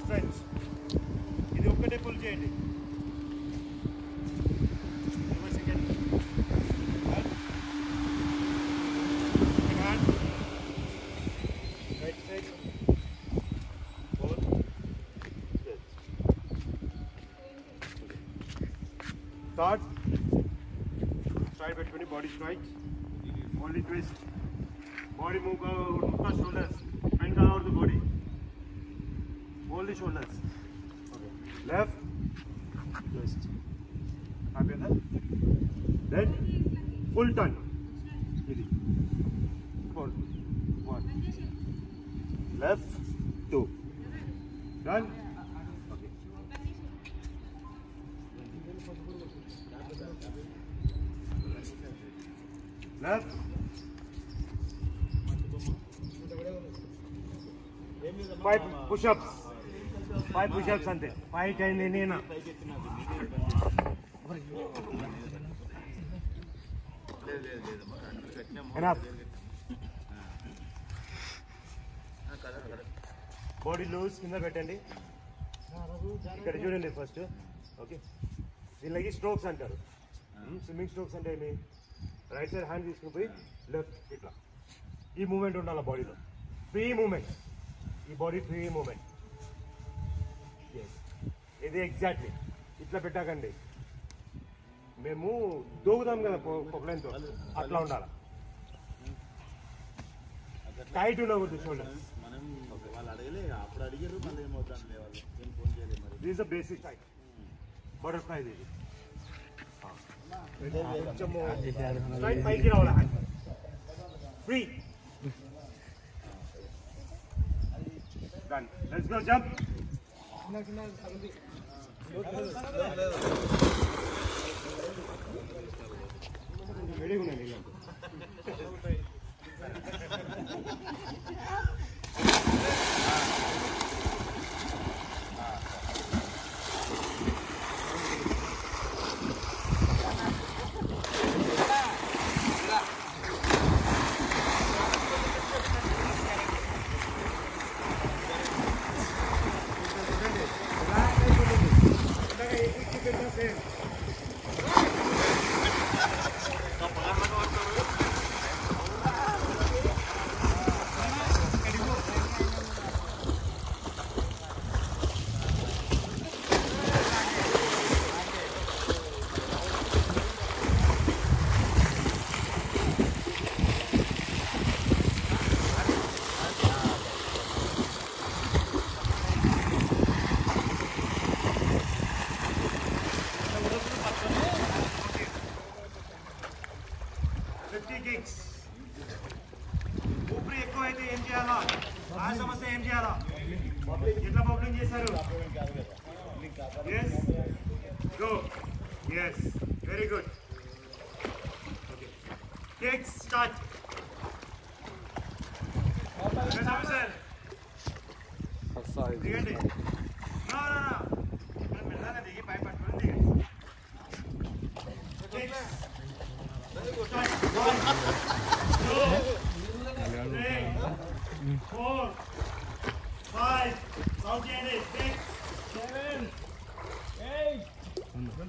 Stretch. ఇది ఒక్కటే pull చేయండి. Right side start. స్ట్రైట్ పెట్టుకుని body straight, only twist. Body move across shoulders, bend down the body, only shoulders. Okay. Left, twist. Happy enough? Then full turn. Easy. Hold. 1. Left, 2. Done. Okay. Left. 5 push-ups. 5 push-ups ante. 5 time nena. Enough. Body loose kinda pettandi. Ikkada chudandi first. Okay. Dilagi strokes antaru. Swimming strokes ante emi right side hand తీసుకుని పోయి left itla. ఈ moment ఉండాలి బాడీలో. Free moment. ఈ body free moment. ఇది exactly ఇట్లా పెట్టాకండి. మేము దూకుదాం కదా పొగలెంతో, అట్లా ఉండాలి. టైట్ ఉండకూడదు shoulder. This is the basic type. Butterfly ఇది కొంచెము స్ట్రైట్ పైకి రావాలి. Free. Done. Let's go jump. Ready ho na liya. ఊపిరి ఎక్కువ అయితే ఏం చేయాలా? ఆ సమస్య ఏం చేయాలా? ఎట్లా బబ్లింగ్ చేశారు? yes go yes very good okay kick start sir దిగండి. no మెల్లగా దిగి పై పట్టుకొని దిగండి. Four, 5, count it, 6, 7, 8,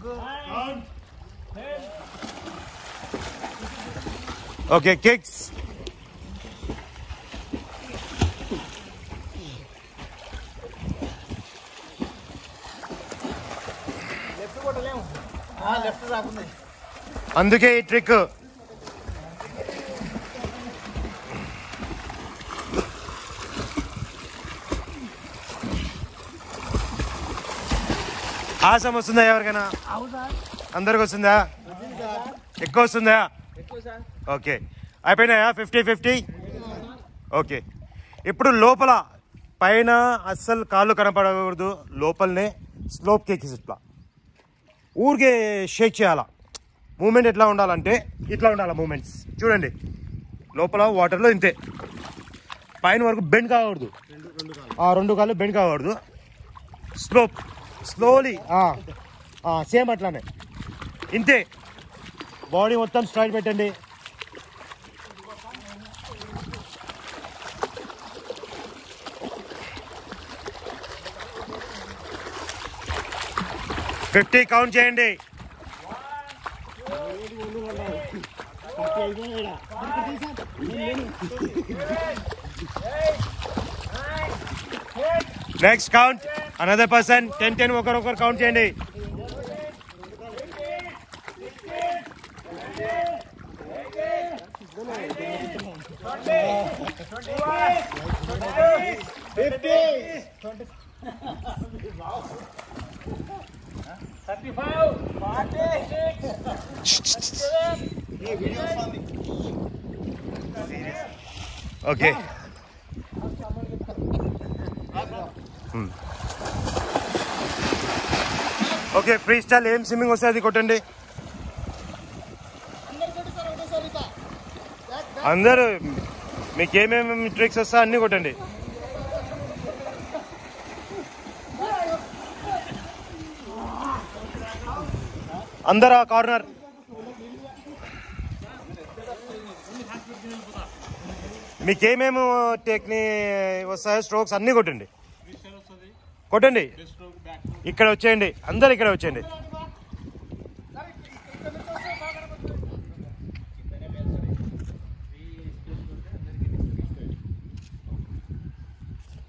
9, 10. Okay, kicks. Left రాకుంది. అందుకే ఈ ట్రిక్. ఆసం వస్తుందా ఎవరికైనా? అందరికి వస్తుందా? ఎక్కువ వస్తుందా? ఓకే అయిపోయినాయా? 50-50. ఓకే ఇప్పుడు లోపల పైన అస్సలు కాళ్ళు కనపడకూడదు. లోపలనే స్లోప్ కేక్స్ ఇట్లా ఊరికే షేక్ చేయాలా. మూమెంట్ ఎట్లా ఉండాలంటే ఇట్లా ఉండాలి మూమెంట్స్. చూడండి లోపల వాటర్లో ఇంతే, పైన వరకు బెండ్ కాకూడదు. రెండు కాళ్ళు బెండ్ కాకూడదు. స్లోప్ స్లోలీ సేమ్ అట్లానే ఇంతే. బాడీ మొత్తం స్ట్రైట్ పెట్టండి. 50 కౌంట్ చేయండి. Next count another person. 10 ఒకరొకరు కౌంట్ చేయండి. ఓకే ఓకే ఫ్రీ స్టైల్ ఏం స్విమ్మింగ్ వస్తే అది కొట్టండి. అందరూ మీకు ఏమేమి ట్రిక్స్ వస్తా అన్ని కొట్టండి. అందరూ ఆ కార్నర్. మీకేమేమి టెక్నిక్ వస్తాయో స్ట్రోక్స్ అన్ని కొట్టండి. కొట్టండి. ఇక్కడ వచ్చేయండి, అందరు ఇక్కడ వచ్చేయండి.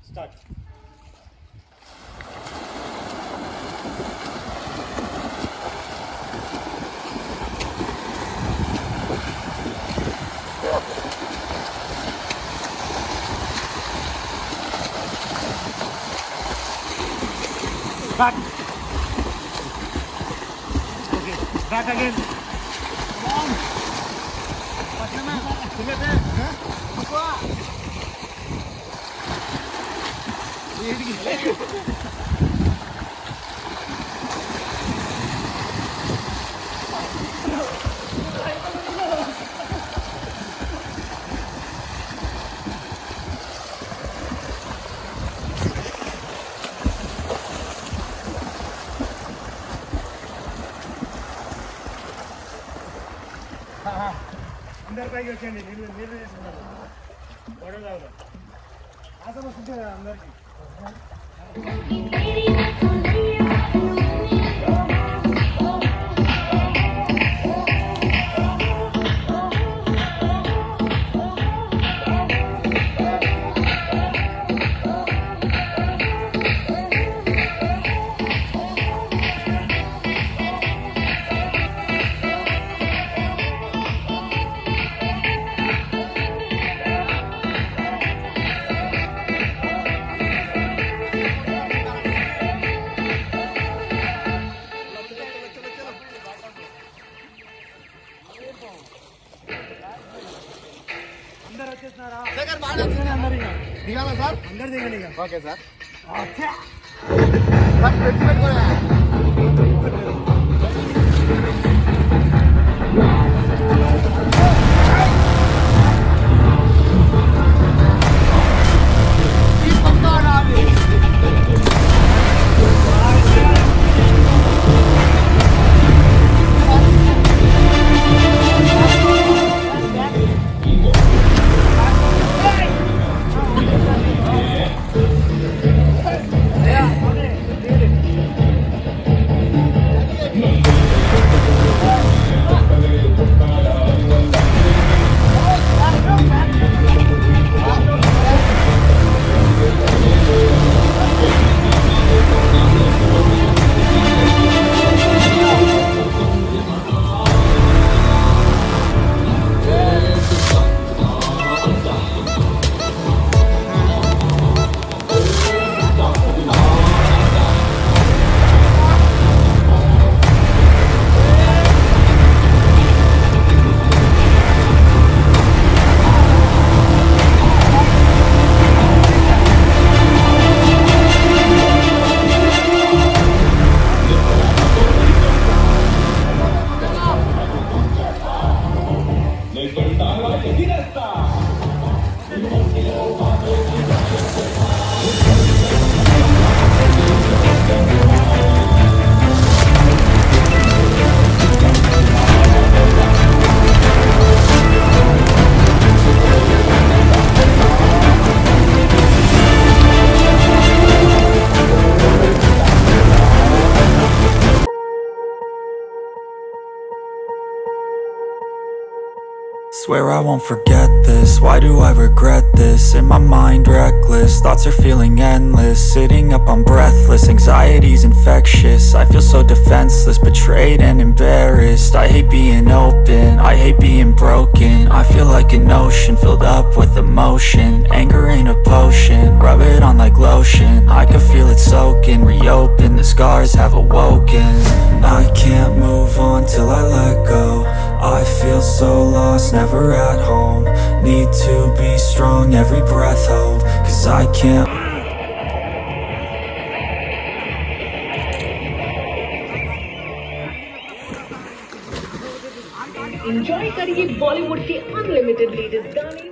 Start. Back. Okay, back again. Come on. Patna. Sile pe. Huh? అందరి పైకి వచ్చేయండి. నీళ్ళు తీసుకున్నారు గొడవ ఆసం వస్తుంది కదా అందరికి. దిగాలా సార్? అందరు దిగండి. Okay sir. Swear I won't forget this, why do I regret this? In my mind reckless, thoughts are feeling endless. Sitting up I'm breathless, anxiety's infectious. I feel so defenseless, betrayed and embarrassed. I hate being open, I hate being broken. I feel like an ocean filled up with emotion. Anger ain't a potion, rub it on like lotion. I can feel it soaking, reopen, the scars have awoken. I can't move on till I let go. I feel so lost, never at home. Need to be strong, every breath hold, cause I can't. Enjoy करिए बॉलीवुड के unlimited latest गाने।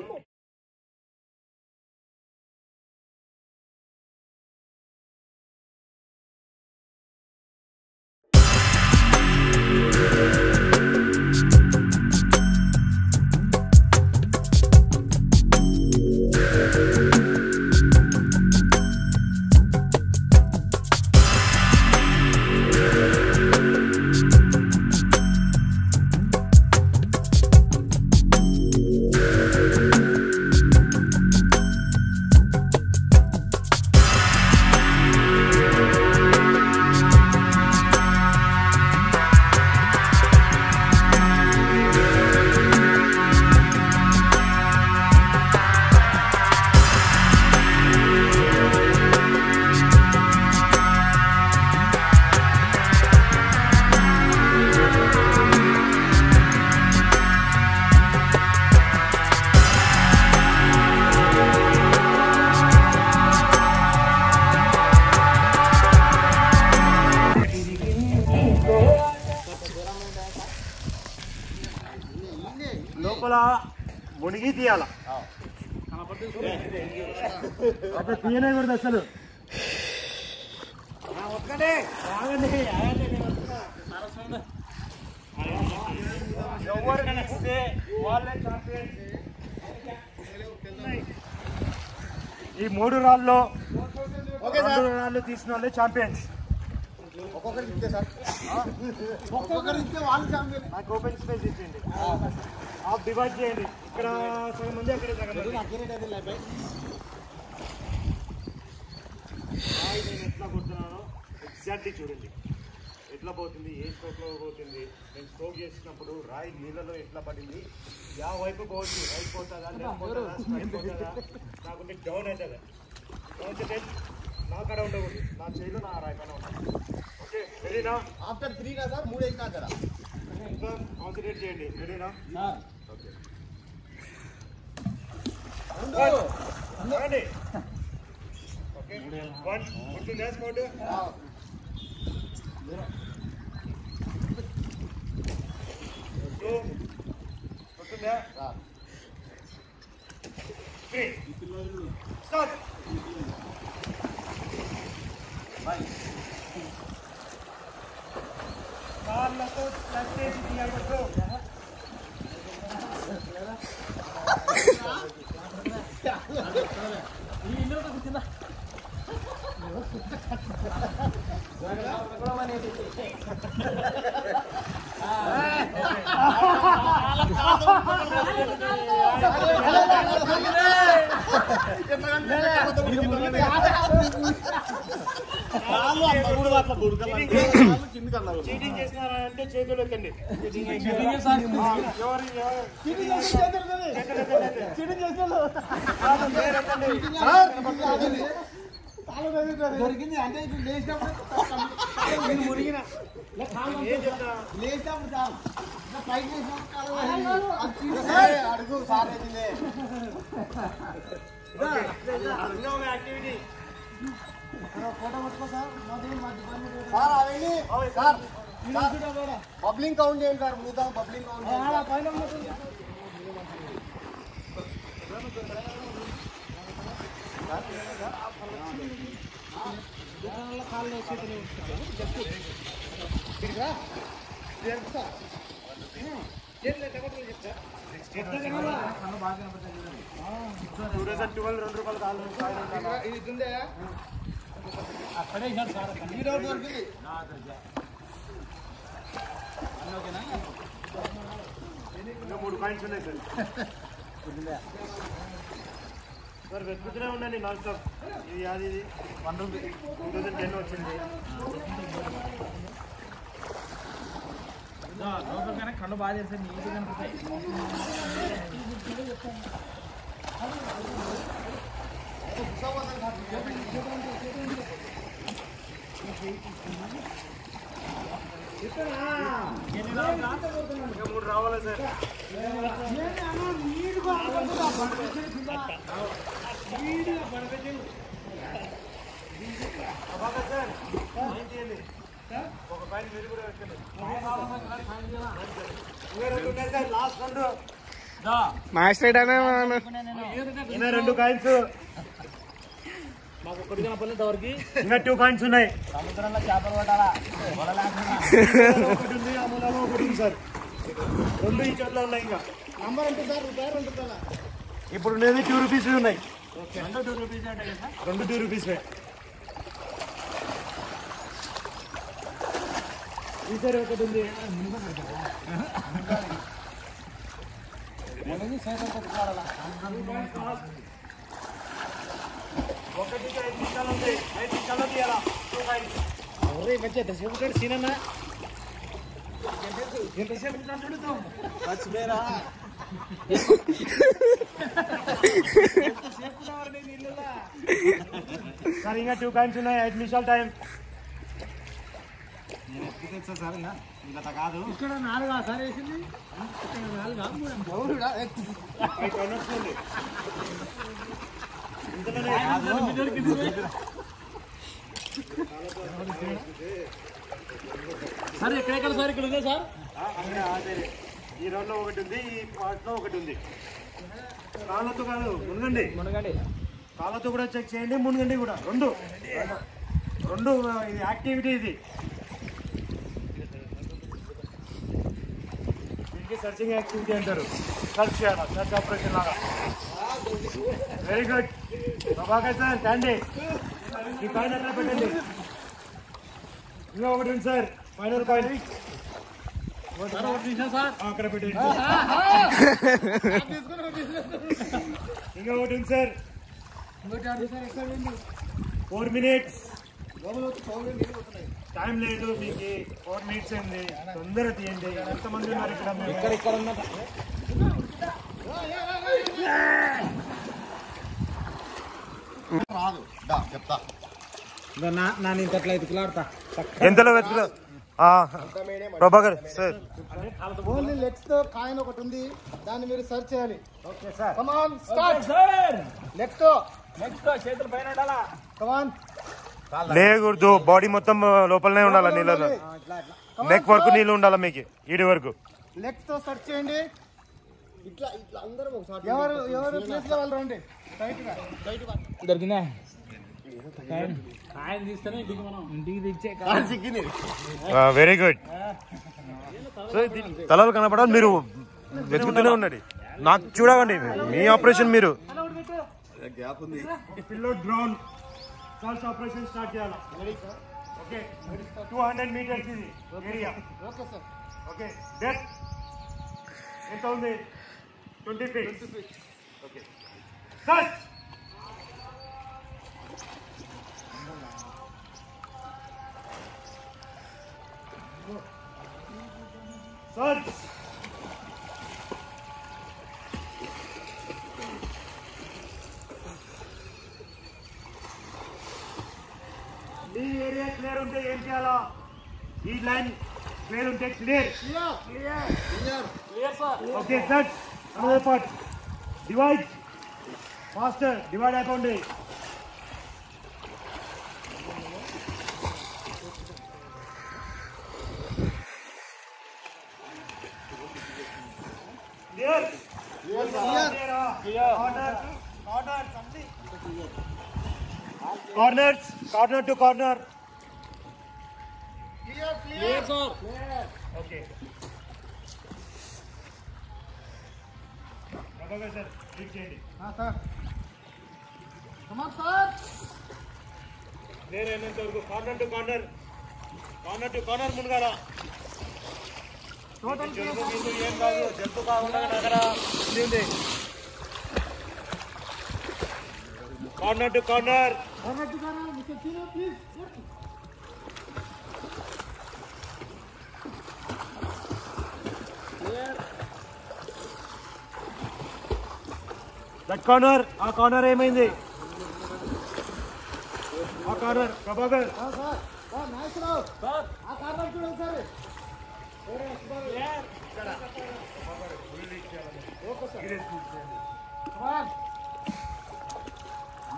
లోపల మునిగి తీయాల అట్లా తీయనేకూడదు అసలు. ఈ 3 రాళ్ళు 2 రాళ్ళు తీసిన వాళ్ళే ఛాంపియన్స్. ఒక్కొక్కరికి సార్ నాకు ఓపెన్ స్పేస్ ఇచ్చింది, హాఫ్ డివైడ్ చేయండి. ఇక్కడ సగం మంది అక్కడ సగం మంది. నేను ఎట్లా కొడుతున్నానో ఎగ్జాక్ట్లీ చూడండి, ఎట్లా పోతుంది, ఏ స్ట్రోక్లో పోతుంది. నేను స్ట్రోక్ చేసినప్పుడు రాయి నీళ్ళలో ఎట్లా పడింది, యా వైపు పోవచ్చు, రైట్ పోతుందా, లెఫ్ట్ పోతుందా, స్ట్రైట్ పోతుందా, నాకుంటే డౌన్ అవుతుందా. నా కడ ఉండకూడదు, నా చేయిలో నా రాయి పైన ఉంటుంది. ఓకే రెడీనా? ఆఫ్టర్ 3 కదా సార్, 3 అయినా కదా ఇంకా కాన్సన్ట్రేట్ చేయండి. రెడీనా? ఓకే రండి. ఓకే 1 గుర్తుందా స్కౌట్? 2 గుర్తుందా? 3 స్టార్ట్. కాళ్ళతో ప్లస్ చేసి తీయకూడదు. చీటింగ్ చేసినారా అంటే చేతులు ఎత్తండి. దొరికింది అంటే లేచినప్పుడు మురిగిన లేచినప్పుడు అడుగు సార్ యాక్టివిటీ. ఫోటో పట్టుకో సార్. సార్ బబ్లింగ్ కౌంట్ చేయండి సార్. మూతా బబ్లింగ్ కౌంట్ పైన కాళ్ళు చేతులు చెప్తా. 2012 ₹2 కాళ్ళు ఇది ఉందే అక్కడే సార్. ఓకేనా? 3 కాయిన్స్ ఉన్నాయి సార్. సార్ వెతుకుతూనే ఉండండి నాన్ స్టాప్. ఇది అది 1 రూపీ 2010 వచ్చింది. కళ్ళు బాగా చేస్తాను నీటి కనిపిస్తాయి. మూడు రావాలా సార్? ఒక పైన మీరు కూడా పెట్టండి. లాస్ట్ 2 మాస్టర్ ఇంకా 2 కాయిన్స్. మాకు కొద్దిగా పల్లె ఇంతవరకు ఇంకా 2 కాయిన్స్ ఉన్నాయి. సముద్రంలో చేపలు పట్టాలా ఒకటి ఉంది, ఆ మూలలో ఒకటి ఉంది సార్. 2 ఈ చోట్ల ఉన్నాయి. ఇంకా నంబర్ ఉంటుంది సార్ రూపాయలు ఉంటుందా? ఇప్పుడు ఉండేది 2 రూపీస్ ఉన్నాయి. 2 రూపీస్ అంటే కదా 2 రూపీస్. ఈసారి ఒకటి ఉంది. ఒకటికి 5 నిమిషాలు ఉంది. 5 నిమిషాల్లో తీయాలా 2 కాయిన్స్. మంచి ఎంతసేపు ఉంటాడు సీనన్న? ఎంతసేపు ఉంటాడు? మర్చిపోయారా? సార్ ఇంకా 2 కాయిన్స్ ఉన్నాయి. 5 నిమిషాలు టైం. నేను ఎప్పుడు తెచ్చా సార్ ఇలా కాదు. ఇక్కడ 4 సార్ వేసింది. ఇక్కడ 4 సార్ ఎక్కడెక్కడ సార్ ఇక్కడ ఉందా సార్? ఈ రోడ్లో ఒకటి ఉంది, ఈ పార్ట్లో ఒకటి ఉంది. కాళ్ళతో కాదు, మునగండి. కాళ్ళతో కూడా చెక్ చేయండి, మునగండి కూడా. రెండు ఇది యాక్టివిటీ. ఇది దీనికి సర్చింగ్ యాక్టివిటీ అంటారు. సర్చ్ చేయాలి, సర్చ్ ఆపరేషన్ లాగా. Very good Prabhakar sir. రండి, ఈ కాయిన్ అట్లా పెట్టండి. ఇంకా ఒకటి ఉంది సార్, ఫైనల్ కాయిన్. అక్కడ పెట్టండి. ఇంకా ఒకటి ఉంది సార్. 4 minutes. టైం లేదు మీకు. 4 minutes అయింది. తొందరగా తీయండి. ఎంతమంది ఉన్నారు ఇక్కడ? ఇక్కడ రాదు చెప్తా. నా ఇంతట్లా ఎదుకులాడతా. ఎంతలో వెతుకుతా ప్రభాకర్ సార్? ఓన్లీ లెగ్స్ తో కాయిన్ ఒకటి ఉంది, దాన్ని మీరు సర్చ్ చేయాలి. Okay sir. Come on start. Legs తో చేతుల పైన ఉండాలా. Come on. లేకూడదు, బాడీ మొత్తం లోపలనే ఉండాలి నీళ్ళలో. నెక్ వరకు నీళ్ళు ఉండాలి మీకు, ఈడి వరకు. లెగ్స్ తో సర్చ్ చేయండి. ఇట్లా ఇట్లా అందరం ఒకసారి ఎవరు ప్లేస్ లో వాళ్ళు రండి. దొరికిందా? కాయని తీస్తేనే ఇంటికి మనం ఇంటికి తెచ్చే వెరీ గుడ్. తలలు కనపడాలి, మీరు వెతుకుతూనే ఉండండి. నాకు చూడకండి, మీ ఆపరేషన్ మీరు. పిల్లోడ్ డ్రోన్ సర్చ్ ఆపరేషన్ స్టార్ట్ చేయాలి. ఓకే, 200 meters ఇది area. Okay sir. Okay, depth ఎంత ఉంది? 20 feet. Okay, search. సర్చ్. మీ ఏరియా క్లియర్ ఉంటే ఏం చేయాలా? ఈ లైన్ క్లియర్ ఉంటే clear. Okay, search. Another part. Divide faster. Divide అయిపోండి. Clear. Corners, corner to corner. Clear, sir. Okay. Okay, sir. Click చేయండి. Sir. Come on sir. Clear అయినంత వరకు కార్నర్ టు కార్నర్ మునగాల. టోటల్ ఏం కాదు, జంతు కాకుండా అక్కడ ఉంది. Corner to corner. Please that corner. ఆ కార్నర్ ఏమైంది? ఆ కార్నర్ ప్రభాకర్ నాయకురావు ఆ కారణం చూడండి sir.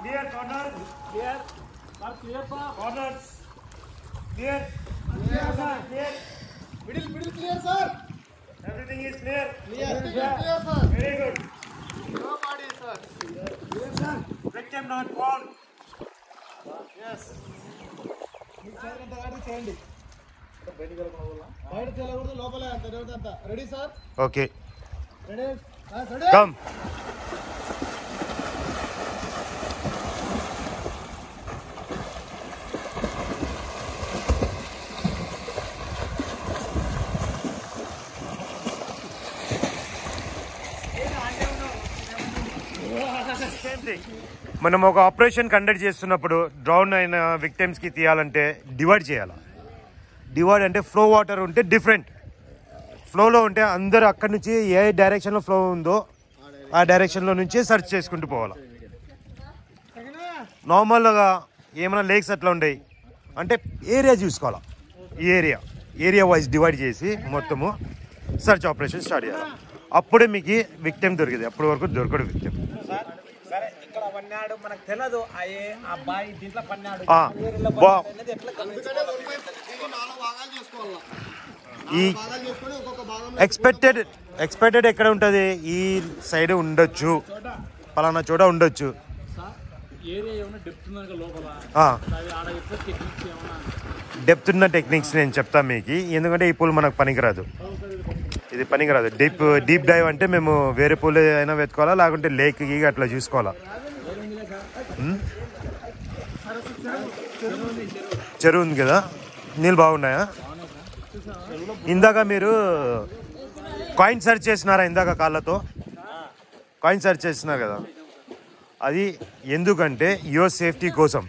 Clear corner. Clear corners. Clear. Clear. Middle clear sir. Everything is clear. Clear sir. Very good. No body sir. Clear sir. Victim not fall. yes మీకు చేయండి గాడి చేయండి. బయట తెలకూడదు, లోపలే అంత అంత. Ready sir? Okay ready ready come. మనం ఒక ఆపరేషన్ కండక్ట్ చేస్తున్నప్పుడు డ్రౌన్ అయిన విక్టిమ్స్కి తీయాలంటే డివైడ్ చేయాలి. డివైడ్ అంటే ఫ్లో వాటర్ ఉంటే డిఫరెంట్, ఫ్లోలో ఉంటే అందరు అక్కడి నుంచి ఏ డైరెక్షన్లో ఫ్లో ఉందో ఆ డైరెక్షన్లో నుంచి సెర్చ్ చేసుకుంటూ పోవాలి. నార్మల్గా ఏమైనా లేక్స్ అట్లా ఉండేవి అంటే ఏరియా చూసుకోవాలి. ఈ ఏరియా వైజ్ డివైడ్ చేసి మొత్తము సెర్చ్ ఆపరేషన్ స్టార్ట్ చేయాలి. అప్పుడే మీకు విక్టిమ్ దొరికింది, అప్పటి వరకు దొరకడు విక్టిమ్. సరే ఇక్కడ పన్నాడు మనకు తెలియదు, ఆ బాయ్ దీంట్లో పన్నాడు. ఈ ఎక్స్పెక్టెడ్ ఎక్కడ ఉంటుంది? ఈ సైడ్ ఉండొచ్చు, పలానా చోట ఉండొచ్చు. డెప్త్ ఉన్న టెక్నిక్స్ నేను చెప్తాను మీకు, ఎందుకంటే ఈ పూల్ మనకు పనికిరాదు. ఇది పనికిరాదు. డీప్ డైవ్ అంటే మేము వేరే పూల్ అయినా వెతుకోవాలా, లేకుంటే లేక్ గీగా అట్లా చూసుకోవాలా. చెరువు ఉంది కదా, నీళ్ళు బాగున్నాయా? ఇందాక మీరు కాయిన్ సెర్చ్ చేసినారా? ఇందాక కాళ్ళతో కాయిన్ సెర్చ్ చేసినారు కదా, అది ఎందుకంటే యువర్ సేఫ్టీ కోసం.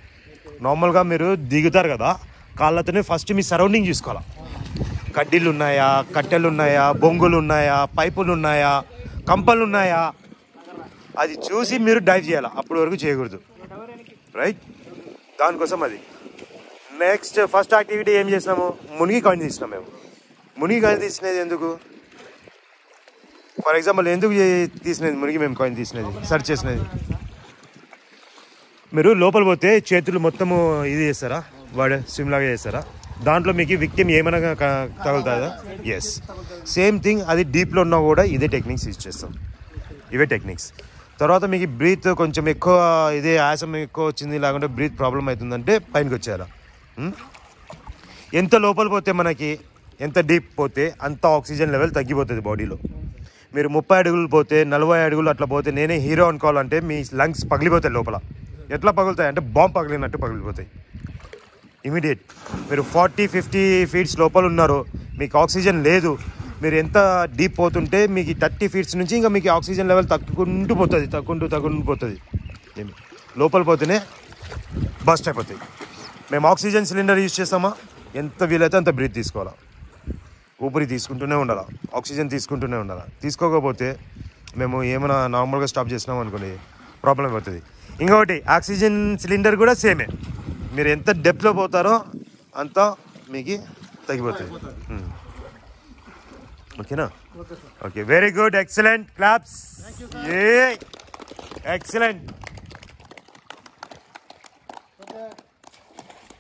నార్మల్గా మీరు దిగుతారు కదా, కాళ్ళతోనే ఫస్ట్ మీ సరౌండింగ్ చూసుకోవాలి. కడ్డీలు ఉన్నాయా, కట్టెలు ఉన్నాయా, బొంగులు ఉన్నాయా, పైపులు ఉన్నాయా, కంపలు ఉన్నాయా, అది చూసి మీరు డైవ్ చేయాలి. అప్పటి వరకు చేయకూడదు, రైట్? దానికోసం అది. నెక్స్ట్ ఫస్ట్ యాక్టివిటీ ఏం చేసినాము? మునిగి కాయిన్ తీసినాం. మేము మునిగి కాయిన్ తీసినది ఎందుకు? ఫర్ ఎగ్జాంపుల్ ఎందుకు తీసినది మునిగి మేము కాయిన్ తీసినది, సెర్చ్ చేసినది? మీరు లోపల పోతే చేతులు మొత్తము ఇది చేస్తారా, వాడు స్విమ్ లాగా చేస్తారా? దాంట్లో మీకు విక్టిమ్ ఏమైనా తగులుతుందా? Yes, same thing. అది డీప్లో ఉన్నా కూడా ఇదే టెక్నిక్స్ యూజ్ చేస్తాం, ఇవే టెక్నిక్స్. తర్వాత మీకు బ్రీత్ కొంచెం ఎక్కువ, ఇదే ఆయాసం ఎక్కువ వచ్చింది, లేకుంటే బ్రీత్ ప్రాబ్లం అవుతుందంటే పైనకి వచ్చేయాలా. ఎంత లోపల పోతే మనకి, ఎంత డీప్ పోతే అంత ఆక్సిజన్ లెవెల్ తగ్గిపోతుంది బాడీలో. మీరు 30 అడుగులు పోతే, 40 అడుగులు అట్లా పోతే నేనే హీరో అనుకోవాలంటే మీ లంగ్స్ పగిలిపోతాయి లోపల. ఎట్లా పగులుతాయి అంటే బాంబ్ పగిలినట్టు పగిలిపోతాయి ఇమీడియట్. మీరు 40-50 ఫీట్స్ లోపల ఉన్నారు, మీకు ఆక్సిజన్ లేదు. మీరు ఎంత డీప్ పోతుంటే మీకు 30 ఫీట్స్ నుంచి ఇంకా మీకు ఆక్సిజన్ లెవెల్ తగ్గుకుంటూ పోతుంది. లోపల పోతేనే బస్ట్ అయిపోతాయి. మేము ఆక్సిజన్ సిలిండర్ యూజ్ చేస్తామా, ఎంత వీలైతే అంత బ్రీత్ తీసుకోవాలా, ఊపిరి తీసుకుంటూనే ఉండాలా, ఆక్సిజన్ తీసుకుంటూనే ఉండాలా. తీసుకోకపోతే మేము ఏమైనా నార్మల్గా స్టాప్ చేసినాం అనుకోండి, ప్రాబ్లం అవుతుంది. ఇంకొకటి, ఆక్సిజన్ సిలిండర్ కూడా సేమే. మీరు ఎంత డెప్త్లో పోతారో అంత మీకు తగ్గిపోతుంది. ఓకేనా? Okay, very good, excellent, claps. Excellent.